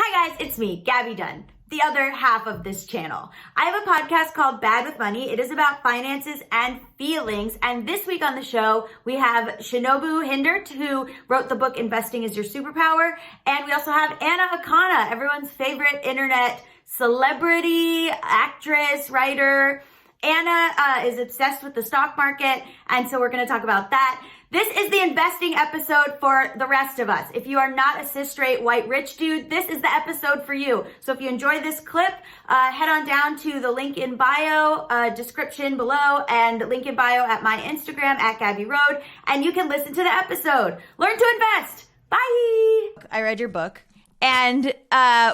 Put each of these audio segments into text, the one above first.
Hi guys, it's me, Gabby Dunn, the other half of this channel. I have a podcast called Bad with Money. It is about finances and feelings. And this week on the show, we have Shinobu Hindert, who wrote the book Investing is Your Superpower. And we also have Akana, everyone's favorite internet celebrity, actress, writer. Anna is obsessed with the stock market, and so we're going to talk about that. This is the investing episode for the rest of us. If you are not a cis-straight white rich dude, this is the episode for you. So if you enjoy this clip, head on down to the link in bio, description below, and link in bio at my Instagram at Gabby Road, and you can listen to the episode. Learn to invest. Bye. I read your book, and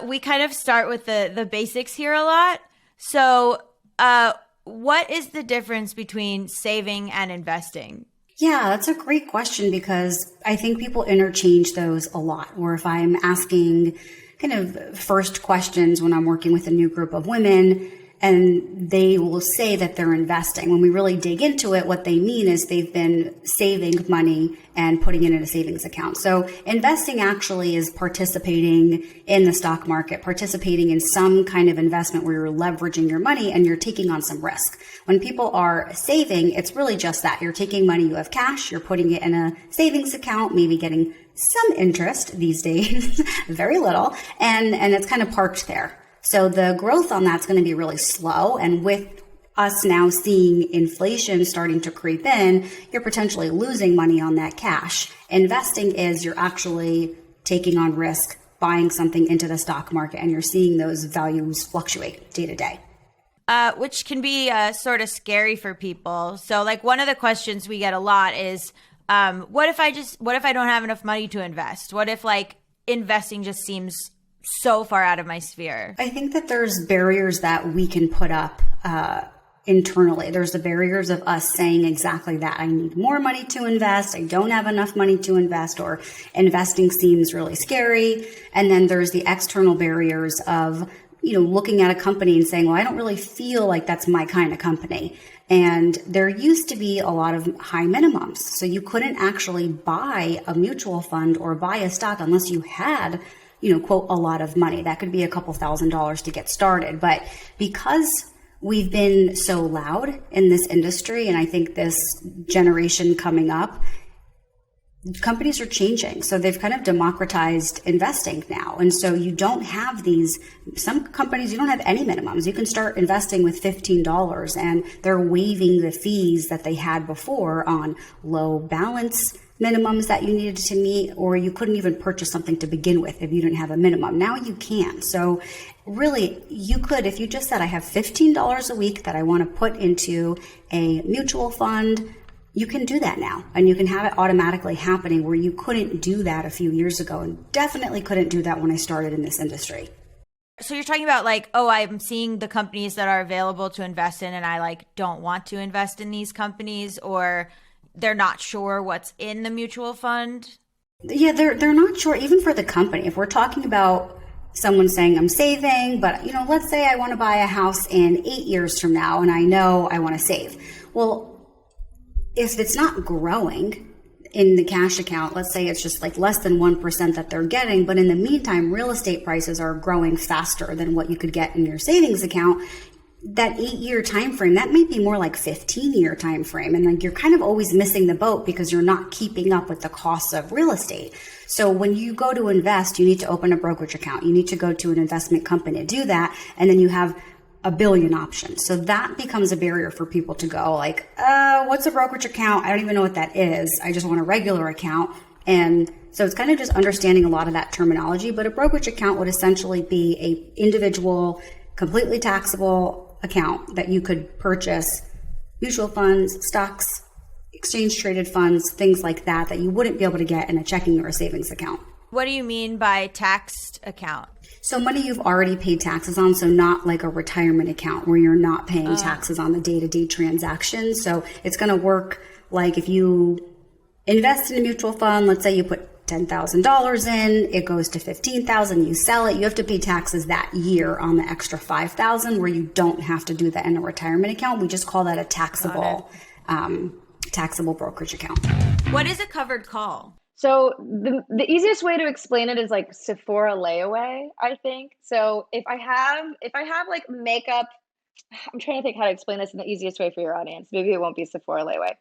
we kind of start with the basics here a lot. So what is the difference between saving and investing? Yeah, that's a great question because I think people interchange those a lot. Or if I'm asking kind of first questions when I'm working with a new group of women, and they will say that they're investing. When we really dig into it, what they mean is they've been saving money and putting it in a savings account. So investing actually is participating in the stock market, participating in some kind of investment where you're leveraging your money and you're taking on some risk. When people are saving, it's really just that. You're taking money, you have cash, you're putting it in a savings account, maybe getting some interest these days, very little, and it's kind of parked there. So the growth on that's going to be really slow. And with us now seeing inflation starting to creep in, you're potentially losing money on that cash. Investing is you're actually taking on risk, buying something into the stock market, and you're seeing those values fluctuate day to day. Which can be sort of scary for people. So like one of the questions we get a lot is, what if I don't have enough money to invest? What if like investing just seems so far out of my sphere? I think that there's barriers that we can put up internally. There's the barriers of us saying exactly that. I need more money to invest. I don't have enough money to invest, or investing seems really scary. And then there's the external barriers of, looking at a company and saying, well, I don't really feel like that's my kind of company. And there used to be a lot of high minimums. So you couldn't actually buy a mutual fund or buy a stock unless you had quote, a lot of money. That could be a couple $1,000s to get started. But because we've been so loud in this industry, and I think this generation coming up, companies are changing. So they've kind of democratized investing now. And so you don't have some companies, you don't have any minimums. You can start investing with $15 and they're waiving the fees that they had before on low balance minimums that you needed to meet, or you couldn't even purchase something to begin with if you didn't have a minimum. Now you can. So really, you could, if you just said, I have $15 a week that I want to put into a mutual fund, you can do that now. And you can have it automatically happening where you couldn't do that a few years ago, and definitely couldn't do that when I started in this industry. So you're talking about like, oh, I'm seeing the companies that are available to invest in and I like don't want to invest in these companies, or they're not sure what's in the mutual fund? Yeah, they're not sure, even for the company. If we're talking about someone saying I'm saving, but let's say I want to buy a house in 8 years from now and I know I want to save. Well, if it's not growing in the cash account, let's say it's just like less than 1% that they're getting, but in the meantime, real estate prices are growing faster than what you could get in your savings account, that 8-year time frame, that might be more like 15-year time frame. And like you're kind of always missing the boat because you're not keeping up with the costs of real estate. So when you go to invest, you need to open a brokerage account. You need to go to an investment company to do that. And then you have a billion options. So that becomes a barrier for people to go like, what's a brokerage account? I don't even know what that is. I just want a regular account. And so it's kind of just understanding a lot of that terminology. But a brokerage account would essentially be a individual, completely taxable account that you could purchase mutual funds, stocks, exchange traded funds, things like that you wouldn't be able to get in a checking or a savings account. What do you mean by taxed account? So money you've already paid taxes on, so not like a retirement account where you're not paying taxes on the day-to-day transactions. So it's going to work like if you invest in a mutual fund, let's say you put $10,000 in, it goes to $15,000, you sell it, you have to pay taxes that year on the extra $5,000, where you don't have to do that in a retirement account. We just call that a taxable brokerage account. What is a covered call? So the easiest way to explain it is like Sephora layaway, I think. So if I have like makeup, I'm trying to think how to explain this in the easiest way for your audience. Maybe it won't be Sephora layaway.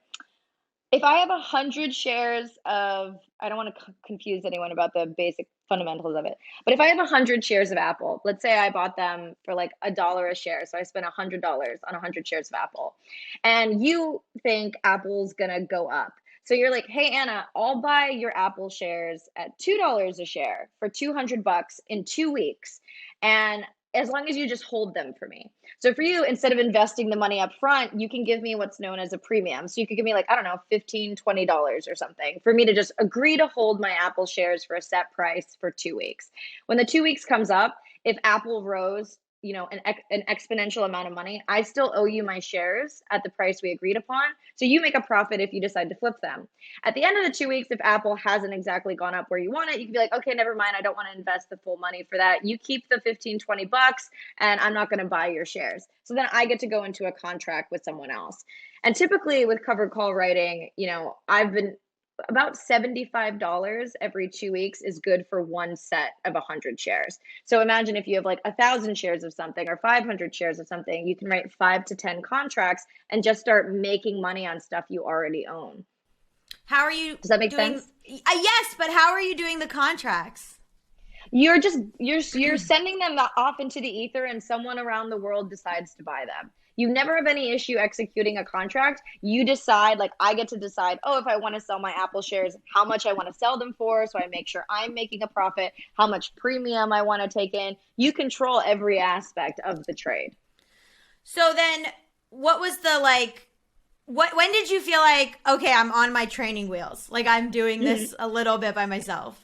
If I have 100 shares of, I don't want to confuse anyone about the basic fundamentals of it, but if I have 100 shares of Apple, let's say I bought them for like $1 a share, so I spent $100 on 100 shares of Apple, and you think Apple's gonna go up. So you're like, hey Anna, I'll buy your Apple shares at $2 a share for 200 bucks in 2 weeks. And as long as you just hold them for me. So for you, instead of investing the money up front, you can give me what's known as a premium. So you could give me like, I don't know, $15, $20 or something for me to just agree to hold my Apple shares for a set price for 2 weeks. When the 2 weeks comes up, if Apple rose, an exponential amount of money, I still owe you my shares at the price we agreed upon. So you make a profit if you decide to flip them. At the end of the 2 weeks, if Apple hasn't exactly gone up where you want it, you can be like, okay, never mind. I don't want to invest the full money for that. You keep the 15, 20 bucks and I'm not going to buy your shares. So then I get to go into a contract with someone else. And typically with covered call writing, I've been about $75 every 2 weeks is good for one set of 100 shares. So imagine if you have like 1,000 shares of something or 500 shares of something, you can write 5 to 10 contracts and just start making money on stuff you already own. How are you Does that make doing? sense? Yes, but how are you doing the contracts? You're sending them off into the ether and someone around the world decides to buy them. You never have any issue executing a contract. You decide, like I get to decide, oh, if I want to sell my Apple shares, how much I want to sell them for. So I make sure I'm making a profit, how much premium I want to take in. You control every aspect of the trade. So then what was when did you feel like, okay, I'm on my training wheels? Like I'm doing this a little bit by myself.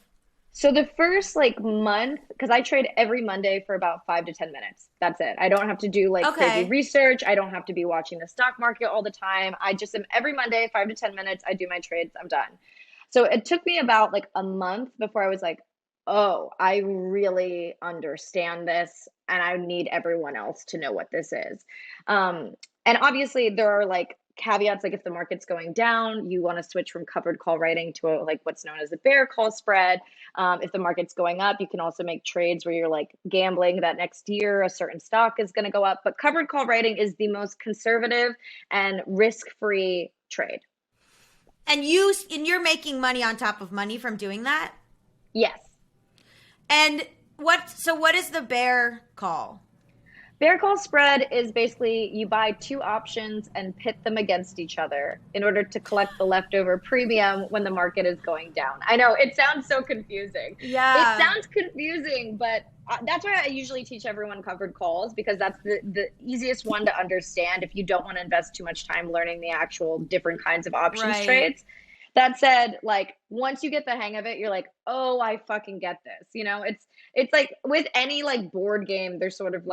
So the first month, because I trade every Monday for about 5 to 10 minutes. That's it. I don't have to do crazy research. I don't have to be watching the stock market all the time. I just am every Monday, 5 to 10 minutes. I do my trades. I'm done. So it took me about a month before I was like, oh, I really understand this and I need everyone else to know what this is. And obviously there are caveats, like if the market's going down, you want to switch from covered call writing to what's known as a bear call spread. If the market's going up, you can also make trades where you're gambling that next year a certain stock is going to go up. But covered call writing is the most conservative and risk-free trade. And you're making money on top of money from doing that? Yes. And what is the bear call? Bear call spread is basically you buy two options and pit them against each other in order to collect the leftover premium when the market is going down. I know it sounds so confusing. Yeah. It sounds confusing, but that's why I usually teach everyone covered calls, because that's the easiest one to understand if you don't want to invest too much time learning the actual different kinds of options trades. That said, once you get the hang of it, you're like, oh, I fucking get this. It's like with any board game, there's sort of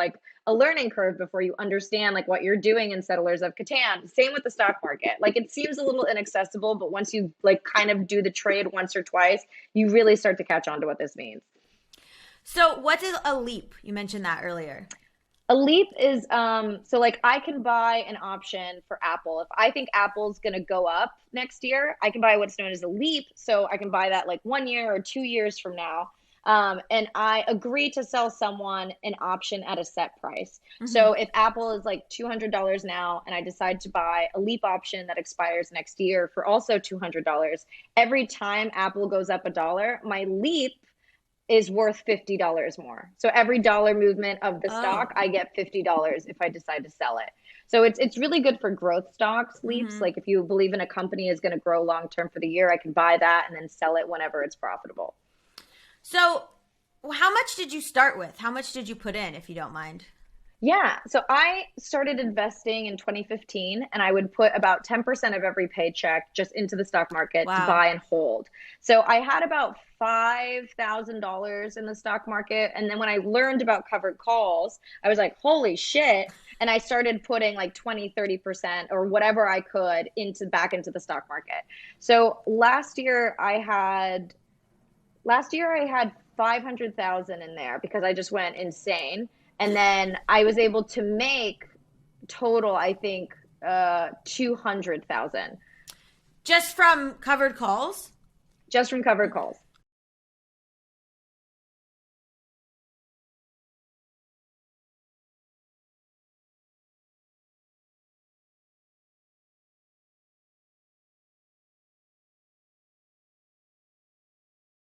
a learning curve before you understand what you're doing in Settlers of Catan. Same with the stock market. It seems a little inaccessible, but once you kind of do the trade once or twice, you really start to catch on to what this means. So what is a leap? You mentioned that earlier. A leap is I can buy an option for Apple. If I think Apple's going to go up next year, I can buy what's known as a leap. So I can buy that 1 year or 2 years from now. And I agree to sell someone an option at a set price. Mm-hmm. So if Apple is $200 now and I decide to buy a leap option that expires next year for also $200, every time Apple goes up $1, my leap is worth $50 more. So every dollar movement of the stock, I get $50 if I decide to sell it. So it's really good for growth stocks, leaps. Mm-hmm. If you believe in a company is going to grow long-term for the year, I can buy that and then sell it whenever it's profitable. So how much did you start with? How much did you put in, if you don't mind? Yeah. So I started investing in 2015 and I would put about 10% of every paycheck just into the stock market to buy and hold. So I had about $5,000 in the stock market. And then when I learned about covered calls, I was like, holy shit. And I started putting 20, 30% or whatever I could back into the stock market. So last year I had 500,000 in there because I just went insane. And then I was able to make total, I think, 200,000. Just from covered calls? just from covered calls.